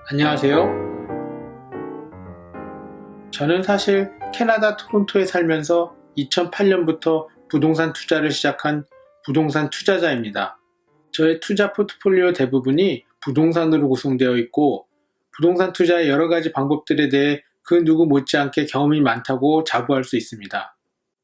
안녕하세요. 저는 사실 캐나다 토론토에 살면서 2008년부터 부동산 투자를 시작한 부동산 투자자입니다. 저의 투자 포트폴리오 대부분이 부동산으로 구성되어 있고 부동산 투자의 여러 가지 방법들에 대해 그 누구 못지않게 경험이 많다고 자부할 수 있습니다.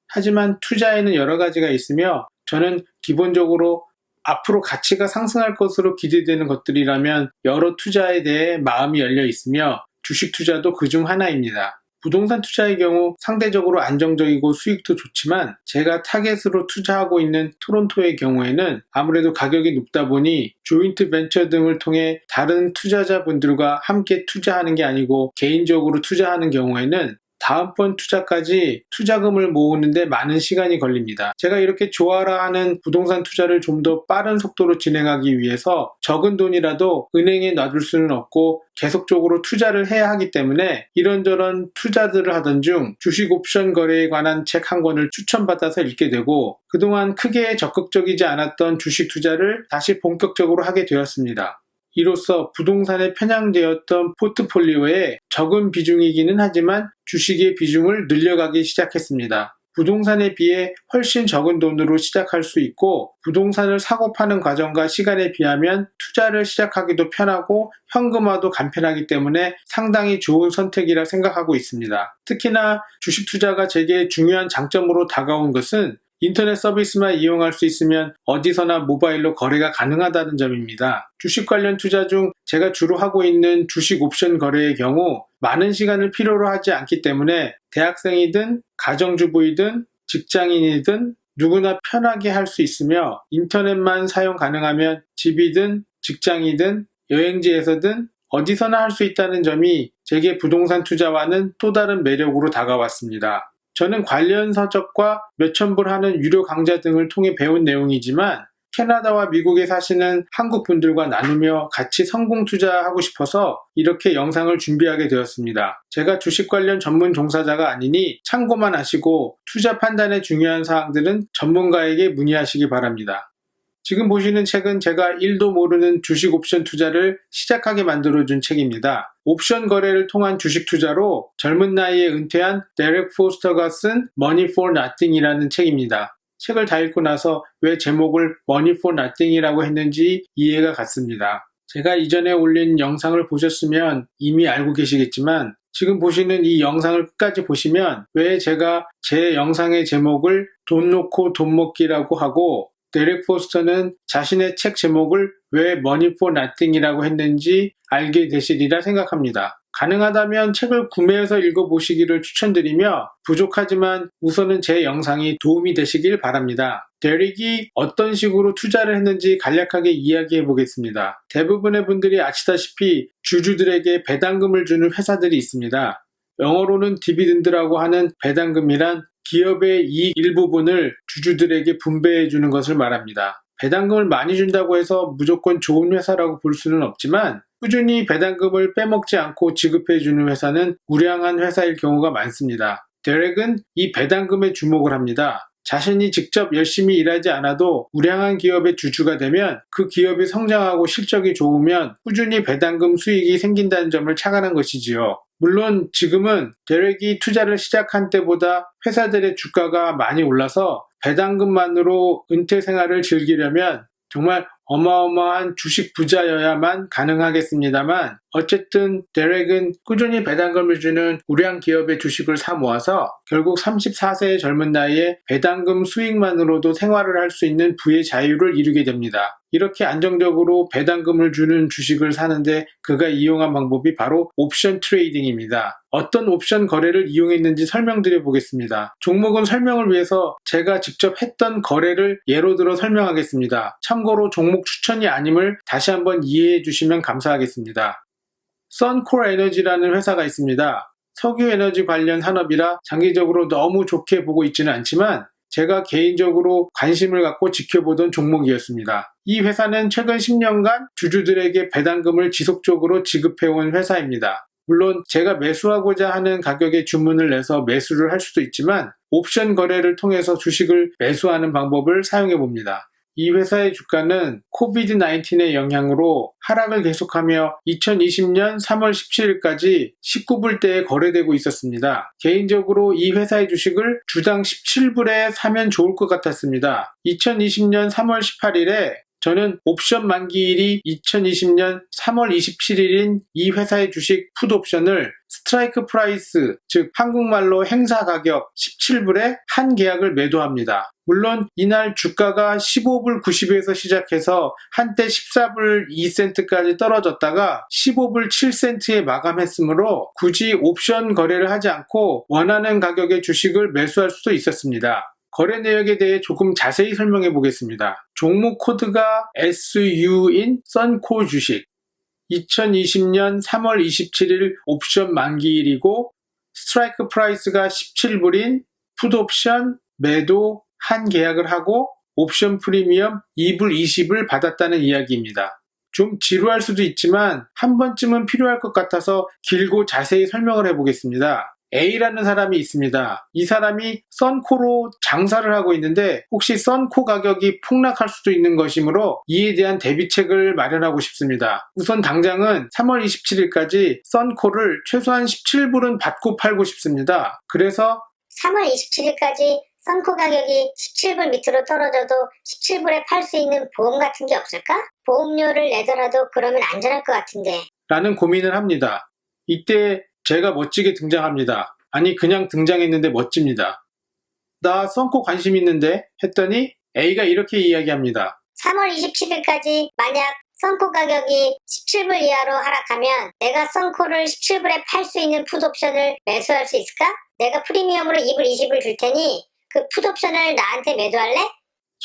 하지만 투자에는 여러 가지가 있으며 저는 기본적으로 앞으로 가치가 상승할 것으로 기대되는 것들이라면 여러 투자에 대해 마음이 열려 있으며 주식 투자도 그중 하나입니다. 부동산 투자의 경우 상대적으로 안정적이고 수익도 좋지만 제가 타겟으로 투자하고 있는 토론토의 경우에는 아무래도 가격이 높다 보니 조인트 벤처 등을 통해 다른 투자자분들과 함께 투자하는 게 아니고 개인적으로 투자하는 경우에는 다음번 투자까지 투자금을 모으는데 많은 시간이 걸립니다. 제가 이렇게 좋아라 하는 부동산 투자를 좀 더 빠른 속도로 진행하기 위해서 적은 돈이라도 은행에 놔둘 수는 없고 계속적으로 투자를 해야 하기 때문에 이런저런 투자들을 하던 중 주식 옵션 거래에 관한 책 한 권을 추천받아서 읽게 되고 그동안 크게 적극적이지 않았던 주식 투자를 다시 본격적으로 하게 되었습니다. 이로써 부동산에 편향되었던 포트폴리오에 적은 비중이기는 하지만 주식의 비중을 늘려가기 시작했습니다. 부동산에 비해 훨씬 적은 돈으로 시작할 수 있고 부동산을 사고 파는 과정과 시간에 비하면 투자를 시작하기도 편하고 현금화도 간편하기 때문에 상당히 좋은 선택이라 생각하고 있습니다. 특히나 주식 투자가 제게 중요한 장점으로 다가온 것은 인터넷 서비스만 이용할 수 있으면 어디서나 모바일로 거래가 가능하다는 점입니다. 주식 관련 투자 중 제가 주로 하고 있는 주식 옵션 거래의 경우 많은 시간을 필요로 하지 않기 때문에 대학생이든 가정주부이든 직장인이든 누구나 편하게 할 수 있으며 인터넷만 사용 가능하면 집이든 직장이든 여행지에서든 어디서나 할 수 있다는 점이 제게 부동산 투자와는 또 다른 매력으로 다가왔습니다. 저는 관련 서적과 몇천 불 하는 유료 강좌 등을 통해 배운 내용이지만 캐나다와 미국에 사시는 한국 분들과 나누며 같이 성공 투자하고 싶어서 이렇게 영상을 준비하게 되었습니다. 제가 주식 관련 전문 종사자가 아니니 참고만 하시고 투자 판단에 중요한 사항들은 전문가에게 문의하시기 바랍니다. 지금 보시는 책은 제가 1도 모르는 주식 옵션 투자를 시작하게 만들어준 책입니다. 옵션 거래를 통한 주식 투자로 젊은 나이에 은퇴한 데렉 포스터가 쓴 Money for Nothing이라는 책입니다. 책을 다 읽고 나서 왜 제목을 Money for Nothing이라고 했는지 이해가 갔습니다. 제가 이전에 올린 영상을 보셨으면 이미 알고 계시겠지만 지금 보시는 이 영상을 끝까지 보시면 왜 제가 제 영상의 제목을 돈 놓고 돈 먹기라고 하고 데렉 포스터는 자신의 책 제목을 왜 Money for Nothing이라고 했는지 알게 되시리라 생각합니다. 가능하다면 책을 구매해서 읽어보시기를 추천드리며 부족하지만 우선은 제 영상이 도움이 되시길 바랍니다. 데렉이 어떤 식으로 투자를 했는지 간략하게 이야기해 보겠습니다. 대부분의 분들이 아시다시피 주주들에게 배당금을 주는 회사들이 있습니다. 영어로는 디비든드라고 하는 배당금이란 기업의 이익 일부분을 주주들에게 분배해 주는 것을 말합니다. 배당금을 많이 준다고 해서 무조건 좋은 회사라고 볼 수는 없지만 꾸준히 배당금을 빼먹지 않고 지급해 주는 회사는 우량한 회사일 경우가 많습니다. 데렉은 이 배당금에 주목을 합니다. 자신이 직접 열심히 일하지 않아도 우량한 기업의 주주가 되면 그 기업이 성장하고 실적이 좋으면 꾸준히 배당금 수익이 생긴다는 점을 착안한 것이지요. 물론 지금은 데렉이 투자를 시작한 때보다 회사들의 주가가 많이 올라서 배당금만으로 은퇴 생활을 즐기려면 정말 어마어마한 주식 부자여야만 가능하겠습니다만 어쨌든 데렉은 꾸준히 배당금을 주는 우량 기업의 주식을 사 모아서 결국 34세의 젊은 나이에 배당금 수익만으로도 생활을 할 수 있는 부의 자유를 이루게 됩니다. 이렇게 안정적으로 배당금을 주는 주식을 사는데 그가 이용한 방법이 바로 옵션 트레이딩입니다. 어떤 옵션 거래를 이용했는지 설명드려 보겠습니다. 종목은 설명을 위해서 제가 직접 했던 거래를 예로 들어 설명하겠습니다. 참고로 종목 추천이 아님을 다시 한번 이해해 주시면 감사하겠습니다. 선코어 에너지라는 회사가 있습니다. 석유 에너지 관련 산업이라 장기적으로 너무 좋게 보고 있지는 않지만 제가 개인적으로 관심을 갖고 지켜보던 종목이었습니다. 이 회사는 최근 10년간 주주들에게 배당금을 지속적으로 지급해온 회사입니다. 물론 제가 매수하고자 하는 가격에 주문을 내서 매수를 할 수도 있지만 옵션 거래를 통해서 주식을 매수하는 방법을 사용해 봅니다. 이 회사의 주가는 코비드-19의 영향으로 하락을 계속하며 2020년 3월 17일까지 19불대에 거래되고 있었습니다. 개인적으로 이 회사의 주식을 주당 17불에 사면 좋을 것 같았습니다. 2020년 3월 18일에 저는 옵션 만기일이 2020년 3월 27일인 이 회사의 주식 풋옵션을 스트라이크 프라이스, 즉 한국말로 행사 가격 17불에 한 계약을 매도합니다. 물론 이날 주가가 15불 90에서 시작해서 한때 14불 2센트까지 떨어졌다가 15불 7센트에 마감했으므로 굳이 옵션 거래를 하지 않고 원하는 가격의 주식을 매수할 수도 있었습니다. 거래 내역에 대해 조금 자세히 설명해 보겠습니다. 종목 코드가 SU인 썬코 주식, 2020년 3월 27일 옵션 만기일이고 스트라이크 프라이스가 17불인 풋옵션 매도 한 계약을 하고 옵션 프리미엄 2불 20을 받았다는 이야기입니다. 좀 지루할 수도 있지만 한 번쯤은 필요할 것 같아서 길고 자세히 설명을 해보겠습니다. A라는 사람이 있습니다. 이 사람이 썬코로 장사를 하고 있는데 혹시 썬코 가격이 폭락할 수도 있는 것이므로 이에 대한 대비책을 마련하고 싶습니다. 우선 당장은 3월 27일까지 썬코를 최소한 17불은 받고 팔고 싶습니다. 그래서 3월 27일까지 썬코 가격이 17불 밑으로 떨어져도 17불에 팔 수 있는 보험 같은 게 없을까? 보험료를 내더라도 그러면 안전할 것 같은데. 라는 고민을 합니다. 이때 제가 멋지게 등장합니다. 아니 그냥 등장했는데 멋집니다. 나 썬코 관심 있는데 했더니 A가 이렇게 이야기합니다. 3월 27일까지 만약 썬코 가격이 17불 이하로 하락하면 내가 썬코를 17불에 팔 수 있는 풋옵션을 매수할 수 있을까? 내가 프리미엄으로 2불 20을 줄 테니 그 풋옵션을 나한테 매도할래?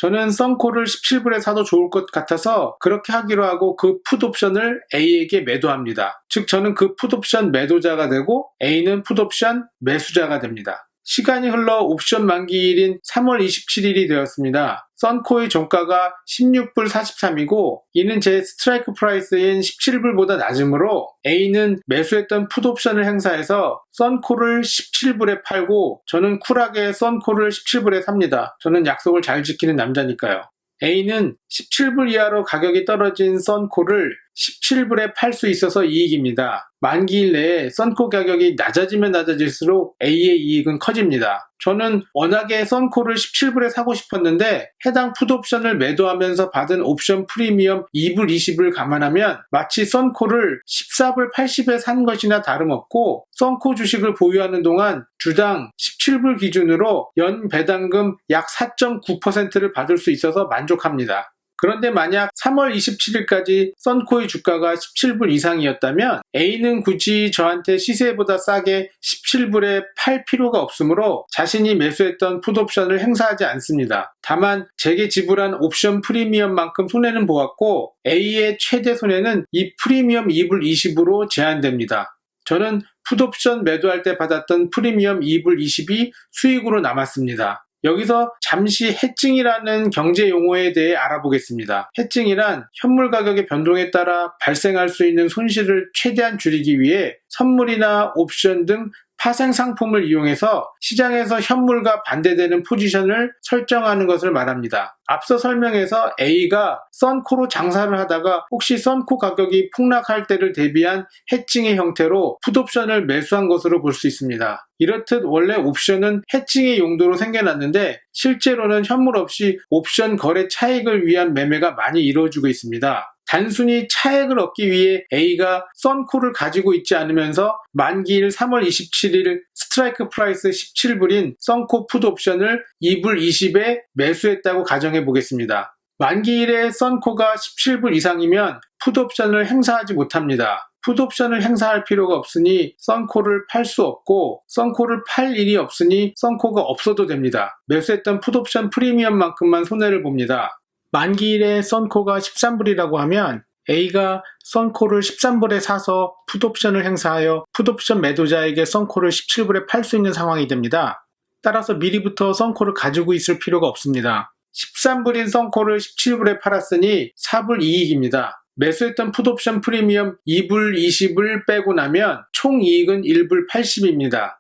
저는 썬코를 17불에 사도 좋을 것 같아서 그렇게 하기로 하고 그 풋옵션을 A에게 매도합니다. 즉 저는 그 풋옵션 매도자가 되고 A는 풋옵션 매수자가 됩니다. 시간이 흘러 옵션 만기일인 3월 27일이 되었습니다. 썬코의 종가가 16불 43이고 이는 제 스트라이크 프라이스인 17불보다 낮으므로 A는 매수했던 풋옵션을 행사해서 썬코를 17불에 팔고 저는 쿨하게 썬코를 17불에 삽니다. 저는 약속을 잘 지키는 남자니까요. A는 17불 이하로 가격이 떨어진 썬코를 17불에 팔 수 있어서 이익입니다. 만기일 내에 썬코 가격이 낮아지면 낮아질수록 A의 이익은 커집니다. 저는 워낙에 썬코를 17불에 사고 싶었는데 해당 풋옵션을 매도하면서 받은 옵션 프리미엄 2불 20을 감안하면 마치 썬코를 14불 80에 산 것이나 다름없고 썬코 주식을 보유하는 동안 주당 17불 기준으로 연 배당금 약 4.9%를 받을 수 있어서 만족합니다. 그런데 만약 3월 27일까지 썬코의 주가가 17불 이상이었다면 A는 굳이 저한테 시세보다 싸게 17불에 팔 필요가 없으므로 자신이 매수했던 풋옵션을 행사하지 않습니다. 다만 제게 지불한 옵션 프리미엄만큼 손해는 보았고 A의 최대 손해는 이 프리미엄 2불 20으로 제한됩니다. 저는 풋옵션 매도할 때 받았던 프리미엄 2불 20이 수익으로 남았습니다. 여기서 잠시 해칭이라는 경제 용어에 대해 알아보겠습니다. 해칭이란 현물 가격의 변동에 따라 발생할 수 있는 손실을 최대한 줄이기 위해 선물이나 옵션 등 파생 상품을 이용해서 시장에서 현물과 반대되는 포지션을 설정하는 것을 말합니다. 앞서 설명에서 A가 썬코로 장사를 하다가 혹시 썬코 가격이 폭락할 때를 대비한 해칭의 형태로 풋옵션을 매수한 것으로 볼 수 있습니다. 이렇듯 원래 옵션은 해칭의 용도로 생겨났는데 실제로는 현물 없이 옵션 거래 차익을 위한 매매가 많이 이루어지고 있습니다. 단순히 차액을 얻기 위해 A가 썬코를 가지고 있지 않으면서 만기일 3월 27일 스트라이크 프라이스 17불인 썬코 풋옵션을 2불 20에 매수했다고 가정해 보겠습니다. 만기일에 썬코가 17불 이상이면 풋옵션을 행사하지 못합니다. 풋옵션을 행사할 필요가 없으니 썬코를 팔 수 없고 썬코를 팔 일이 없으니 썬코가 없어도 됩니다. 매수했던 풋옵션 프리미엄만큼만 손해를 봅니다. 만기일에 썬코가 13불이라고 하면 A가 썬코를 13불에 사서 풋옵션을 행사하여 풋옵션 매도자에게 썬코를 17불에 팔 수 있는 상황이 됩니다. 따라서 미리부터 썬코를 가지고 있을 필요가 없습니다. 13불인 썬코를 17불에 팔았으니 4불 이익입니다. 매수했던 풋옵션 프리미엄 2불 20을 빼고 나면 총 이익은 1불 80입니다.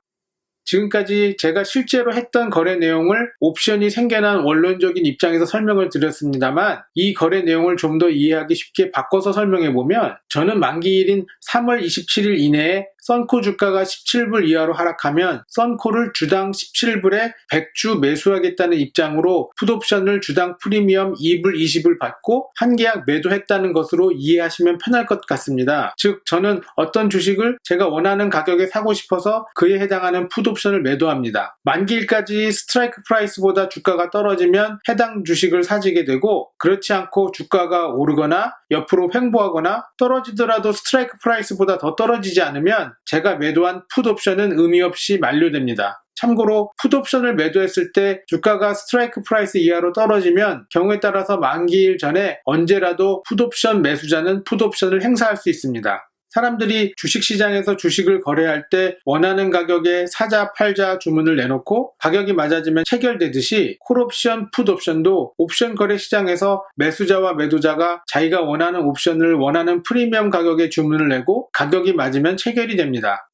지금까지 제가 실제로 했던 거래 내용을 옵션이 생겨난 원론적인 입장에서 설명을 드렸습니다만 이 거래 내용을 좀 더 이해하기 쉽게 바꿔서 설명해보면 저는 만기일인 3월 27일 이내에 썬코 주가가 17불 이하로 하락하면 썬코를 주당 17불에 100주 매수하겠다는 입장으로 풋옵션을 주당 프리미엄 2불 20을 받고 한 계약 매도했다는 것으로 이해하시면 편할 것 같습니다. 즉 저는 어떤 주식을 제가 원하는 가격에 사고 싶어서 그에 해당하는 풋옵션을 매도합니다. 만기일까지 스트라이크 프라이스보다 주가가 떨어지면 해당 주식을 사지게 되고 그렇지 않고 주가가 오르거나 옆으로 횡보하거나 떨어지더라도 스트라이크 프라이스보다 더 떨어지지 않으면 제가 매도한 풋옵션은 의미 없이 만료됩니다. 참고로 풋옵션을 매도했을 때 주가가 스트라이크 프라이스 이하로 떨어지면 경우에 따라서 만기일 전에 언제라도 풋옵션 매수자는 풋옵션을 행사할 수 있습니다. 사람들이 주식시장에서 주식을 거래할 때 원하는 가격에 사자 팔자 주문을 내놓고 가격이 맞아지면 체결되듯이 콜옵션, 풋옵션도 옵션 거래 시장에서 매수자와 매도자가 자기가 원하는 옵션을 원하는 프리미엄 가격에 주문을 내고 가격이 맞으면 체결이 됩니다.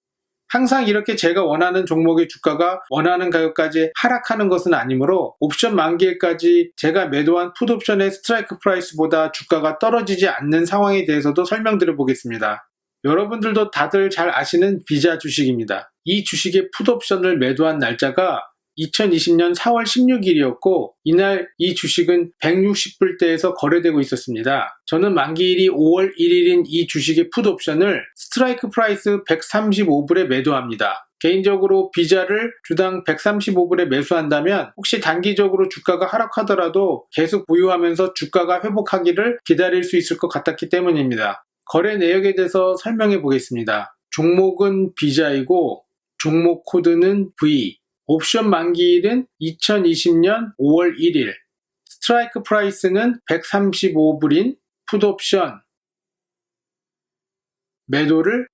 항상 이렇게 제가 원하는 종목의 주가가 원하는 가격까지 하락하는 것은 아니므로 옵션 만기일까지 제가 매도한 풋옵션의 스트라이크 프라이스보다 주가가 떨어지지 않는 상황에 대해서도 설명드려 보겠습니다. 여러분들도 다들 잘 아시는 비자 주식입니다. 이 주식의 풋옵션을 매도한 날짜가 2020년 4월 16일이었고 이날 이 주식은 160불대에서 거래되고 있었습니다. 저는 만기일이 5월 1일인 이 주식의 풋옵션을 스트라이크 프라이스 135불에 매도합니다. 개인적으로 비자를 주당 135불에 매수한다면 혹시 단기적으로 주가가 하락하더라도 계속 보유하면서 주가가 회복하기를 기다릴 수 있을 것 같았기 때문입니다. 거래 내역에 대해서 설명해 보겠습니다. 종목은 비자이고 종목 코드는 V, 옵션 만기일은 2020년 5월 1일, 스트라이크 프라이스는 135불인 풋옵션 매도를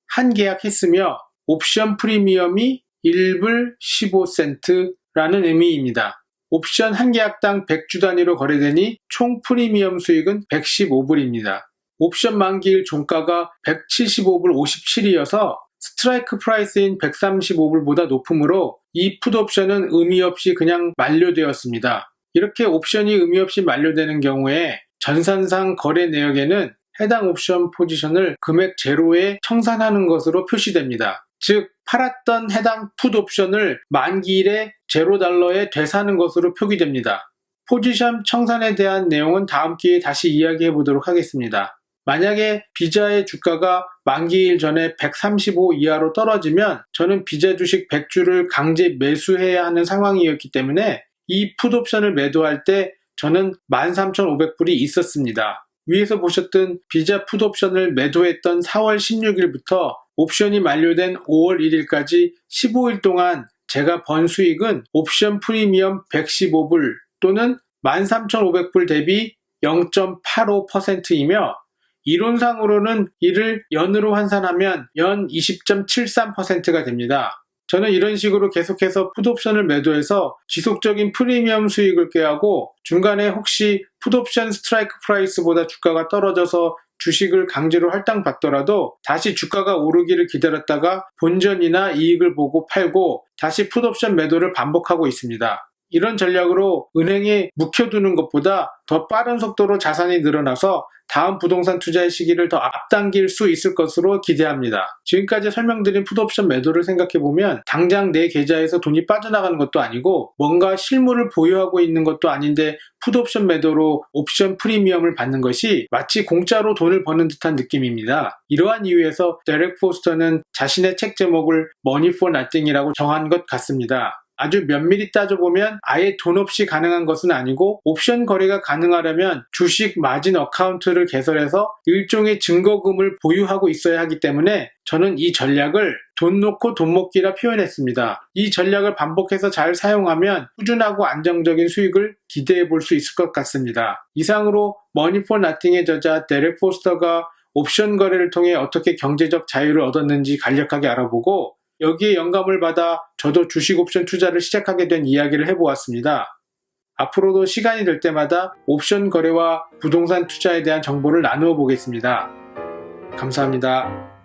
한 계약했으며 옵션 프리미엄이 1불 15센트라는 의미입니다. 옵션 한 계약당 100주 단위로 거래되니 총 프리미엄 수익은 115불입니다. 옵션 만기일 종가가 175불 57이어서 스트라이크 프라이스인 135불보다 높으므로 이 풋옵션은 의미 없이 그냥 만료되었습니다. 이렇게 옵션이 의미 없이 만료되는 경우에 전산상 거래 내역에는 해당 옵션 포지션을 금액 제로에 청산하는 것으로 표시됩니다. 즉 팔았던 해당 풋옵션을 만기일에 $0에 되사는 것으로 표기됩니다. 포지션 청산에 대한 내용은 다음 기회에 다시 이야기해 보도록 하겠습니다. 만약에 비자의 주가가 만기일 전에 135 이하로 떨어지면 저는 비자 주식 100주를 강제 매수해야 하는 상황이었기 때문에 이 풋옵션을 매도할 때 저는 13,500불이 있었습니다. 위에서 보셨던 비자 풋옵션을 매도했던 4월 16일부터 옵션이 만료된 5월 1일까지 15일 동안 제가 번 수익은 옵션 프리미엄 115불 또는 13,500불 대비 0.85%이며 이론상으로는 이를 연으로 환산하면 연 20.73%가 됩니다. 저는 이런 식으로 계속해서 풋옵션을 매도해서 지속적인 프리미엄 수익을 꾀하고 중간에 혹시 풋옵션 스트라이크 프라이스보다 주가가 떨어져서 주식을 강제로 할당받더라도 다시 주가가 오르기를 기다렸다가 본전이나 이익을 보고 팔고 다시 풋옵션 매도를 반복하고 있습니다. 이런 전략으로 은행에 묵혀두는 것보다 더 빠른 속도로 자산이 늘어나서 다음 부동산 투자의 시기를 더 앞당길 수 있을 것으로 기대합니다. 지금까지 설명드린 풋옵션 매도를 생각해보면 당장 내 계좌에서 돈이 빠져나가는 것도 아니고 뭔가 실물을 보유하고 있는 것도 아닌데 풋옵션 매도로 옵션 프리미엄을 받는 것이 마치 공짜로 돈을 버는 듯한 느낌입니다. 이러한 이유에서 데렉 포스터는 자신의 책 제목을 Money for Nothing이라고 정한 것 같습니다. 아주 면밀히 따져보면 아예 돈 없이 가능한 것은 아니고 옵션 거래가 가능하려면 주식 마진 어카운트를 개설해서 일종의 증거금을 보유하고 있어야 하기 때문에 저는 이 전략을 돈 놓고 돈 먹기라 표현했습니다. 이 전략을 반복해서 잘 사용하면 꾸준하고 안정적인 수익을 기대해 볼 수 있을 것 같습니다. 이상으로 Money for Nothing의 저자 데렉 포스터가 옵션 거래를 통해 어떻게 경제적 자유를 얻었는지 간략하게 알아보고 여기에 영감을 받아 저도 주식 옵션 투자를 시작하게 된 이야기를 해보았습니다. 앞으로도 시간이 될 때마다 옵션 거래와 부동산 투자에 대한 정보를 나누어 보겠습니다. 감사합니다.